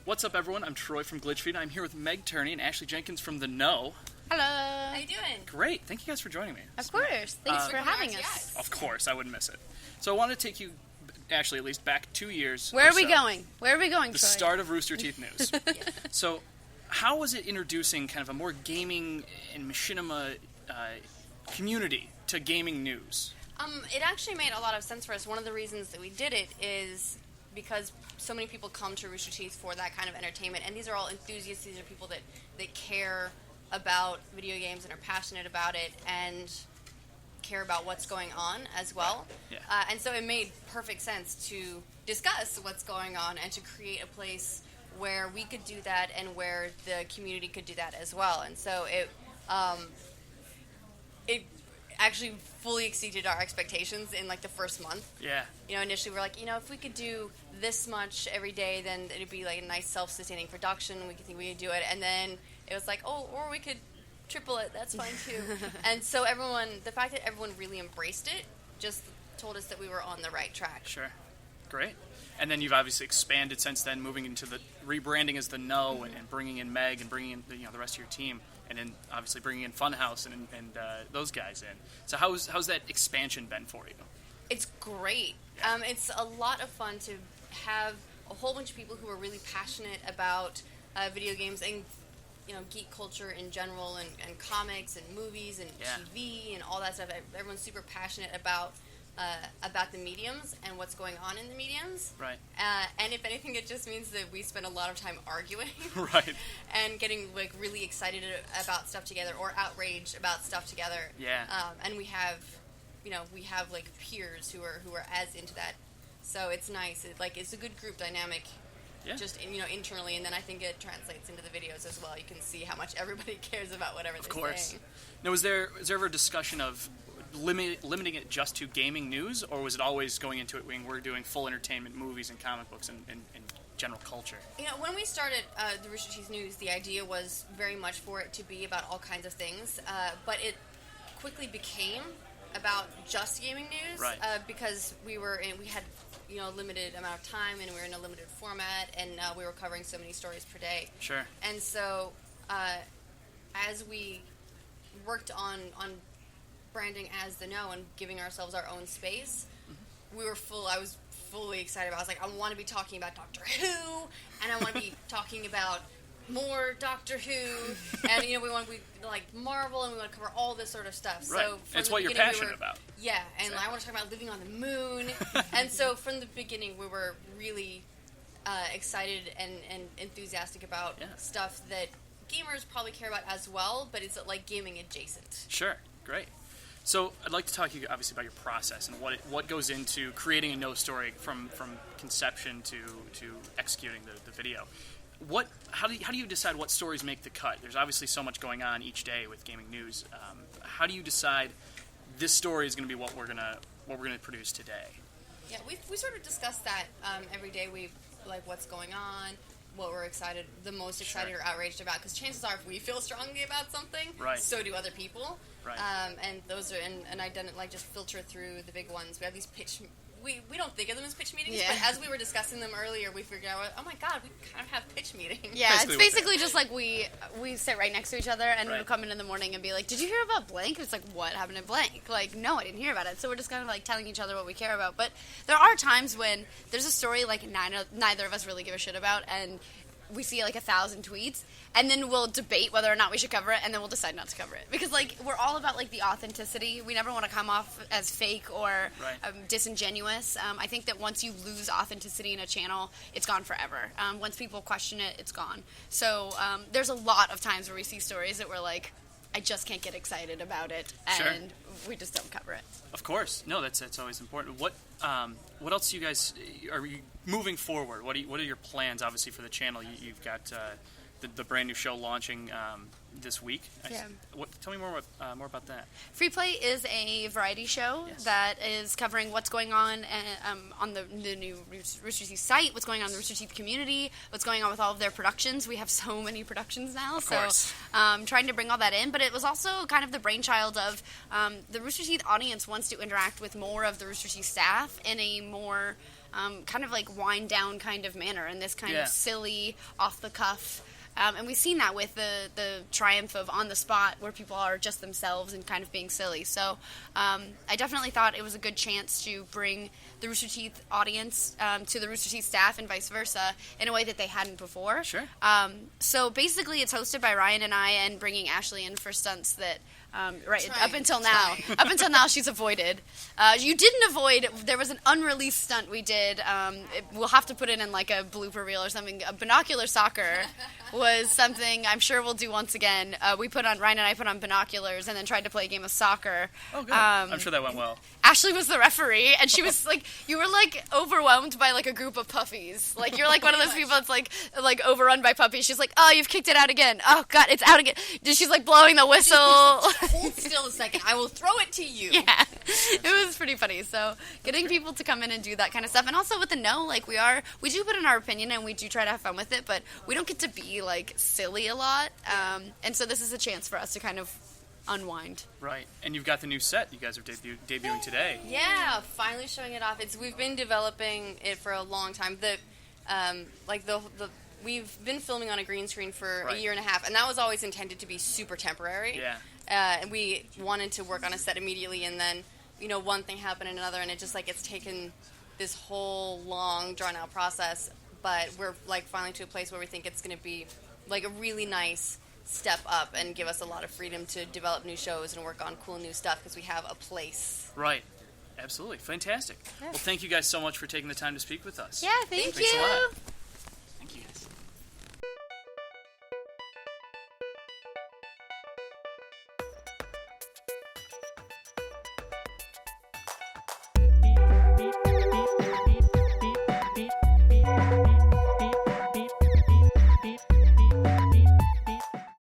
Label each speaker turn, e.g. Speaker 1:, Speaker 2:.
Speaker 1: What's up, everyone? I'm Troy from Glitchfeed. I'm here with Meg Turney and Ashley Jenkins from The Know.
Speaker 2: Hello.
Speaker 3: How you doing?
Speaker 1: Great. Thank you guys for joining me.
Speaker 2: Of course. Thanks for having us.
Speaker 1: Of course. I wouldn't miss it. So I wanted to take you, Ashley, at least back 2 years.
Speaker 2: Where are we going? Where are we going,
Speaker 1: The
Speaker 2: Troy?
Speaker 1: start of Rooster Teeth News. So how was it introducing kind of a more gaming and machinima community to gaming news?
Speaker 3: It actually made a lot of sense for us. One of the reasons that we did it is because so many people come to Rooster Teeth for that kind of entertainment, and these are all enthusiasts. These are people that care about video games and are passionate about it and care about what's going on as well.
Speaker 1: Yeah.
Speaker 3: And so it made perfect sense to discuss what's going on and to create a place where we could do that and where the community could do that as well. And so it actually fully exceeded our expectations in like the first month.
Speaker 1: Yeah.
Speaker 3: You know, initially we were like, if we could do this much every day, then it'd be like a nice self-sustaining production. We could think we could do it. And then it was like, or we could triple it. That's fine too. And so the fact that everyone really embraced it just told us that we were on the right track.
Speaker 1: Sure. Great. And then you've obviously expanded since then, moving into the rebranding as The Know and bringing in Meg and bringing in the rest of your team. And then obviously bringing in Funhouse and those guys in. So how's that expansion been for you?
Speaker 3: It's great.
Speaker 1: Yeah.
Speaker 3: It's a lot of fun to have a whole bunch of people who are really passionate about video games and geek culture in general and comics and movies and TV and all that stuff. Everyone's super passionate about the mediums and what's going on in the mediums.
Speaker 1: Right.
Speaker 3: And if anything, it just means that we spend a lot of time arguing.
Speaker 1: Right.
Speaker 3: And getting like really excited about stuff together or outraged about stuff together.
Speaker 1: Yeah.
Speaker 3: And we have like peers who are as into that. So it's nice. It's a good group dynamic.
Speaker 1: Yeah.
Speaker 3: Just internally, and then I think it translates into the videos as well. You can see how much everybody cares about whatever they're saying.
Speaker 1: Now, was there ever a discussion of limiting it just to gaming news, or was it always going into it when we're doing full entertainment, movies and comic books and general culture?
Speaker 3: When we started the Rooster Teeth News, the idea was very much for it to be about all kinds of things, but it quickly became about just gaming news,
Speaker 1: right.
Speaker 3: Because we had limited amount of time, and we were in a limited format, and we were covering so many stories per day.
Speaker 1: Sure.
Speaker 3: And so, as we worked on branding as The Know and giving ourselves our own space, I was fully excited about it. I was like, I want to be talking about Doctor Who, and I want to be talking about more Doctor Who, and we want to be like Marvel, and we want to cover all this sort of stuff.
Speaker 1: Right.
Speaker 3: So
Speaker 1: it's what you're passionate about.
Speaker 3: Yeah, and I want to talk about living on the moon. And so from the beginning, we were really excited and enthusiastic about stuff that gamers probably care about as well, but it's like gaming adjacent.
Speaker 1: Sure, great. So I'd like to talk to you obviously about your process and what goes into creating a Know story from conception to executing the video. How do you decide what stories make the cut? There's obviously so much going on each day with gaming news. How do you decide this story is going to be what we're gonna produce today?
Speaker 3: Yeah, we sort of discuss that every day. We like what's going on, what we're the most excited or outraged about. Because chances are, if we feel strongly about something,
Speaker 1: right.
Speaker 3: so do other people.
Speaker 1: Right.
Speaker 3: And those are and I didn't just filter through the big ones. We have these pitch. We don't think of them as pitch meetings, but as we were discussing them earlier, we figured out, oh my god, we kind of have pitch meetings.
Speaker 2: Yeah, it's basically just like we sit right next to each other, and we'll come in the morning and be like, did you hear about blank? And it's like, what happened to blank? Like, no, I didn't hear about it. So we're just kind of like telling each other what we care about. But there are times when there's a story like neither of us really give a shit about, and we see like 1,000 tweets, and then we'll debate whether or not we should cover it, and then we'll decide not to cover it. Because like we're all about like the authenticity. We never want to come off as fake or disingenuous. I think that once you lose authenticity in a channel, it's gone forever. Once people question it, it's gone. So there's a lot of times where we see stories that we're like, I just can't get excited about it, and we just don't cover it.
Speaker 1: Of course, no, that's always important. What else do you guys are you moving forward? What are your plans? Obviously for the channel, you've got the brand new show launching this week.
Speaker 2: Yeah.
Speaker 1: Tell me more about that.
Speaker 2: Free Play is a variety show that is covering what's going on the new Rooster Teeth site, what's going on in the Rooster Teeth community, what's going on with all of their productions. We have so many productions now, so trying to bring all that in. But it was also kind of the brainchild of the Rooster Teeth audience wants to interact with more of the Rooster Teeth staff in a more kind of like wind down kind of manner, in this kind
Speaker 1: Yeah.
Speaker 2: of silly, off the cuff. And we've seen that with the triumph of On the Spot, where people are just themselves and kind of being silly. So I definitely thought it was a good chance to bring the Rooster Teeth audience to the Rooster Teeth staff and vice versa in a way that they hadn't before.
Speaker 1: Sure.
Speaker 2: So basically it's hosted by Ryan and I, and bringing Ashley in for stunts that up until now she's avoided. You didn't avoid. There was an unreleased stunt we did. We'll have to put it in like a blooper reel or something. Binocular soccer was something I'm sure we'll do once again. Ryan and I put on binoculars and then tried to play a game of soccer.
Speaker 1: Oh, good. I'm sure that went well.
Speaker 2: Ashley was the referee, and she was like, you were like overwhelmed by like a group of puppies. Like you're like one of those people that's like overrun by puppies. She's like, oh, you've kicked it out again. Oh God, it's out again. She's like blowing the whistle.
Speaker 3: Hold still a second. I will throw it to you.
Speaker 2: Yeah, it was pretty funny. So getting people to come in and do that kind of stuff, and also with the no, like we do put in our opinion and we do try to have fun with it, but we don't get to be like silly a lot. And so this is a chance for us to kind of unwind.
Speaker 1: Right, and you've got the new set you guys are debuting today.
Speaker 3: Yeah, finally showing it off. We've been developing it for a long time. We've been filming on a green screen for a year and a half, and that was always intended to be super temporary.
Speaker 1: Yeah.
Speaker 3: And we wanted to work on a set immediately, and then, one thing happened and another, and it just, it's taken this whole long, drawn-out process, but we're, finally to a place where we think it's going to be, a really nice step up and give us a lot of freedom to develop new shows and work on cool new stuff, because we have a place.
Speaker 1: Right. Absolutely. Fantastic. Yeah. Well, thank you guys so much for taking the time to speak with us.
Speaker 2: Yeah, thank
Speaker 1: Thanks
Speaker 2: you.
Speaker 1: a lot.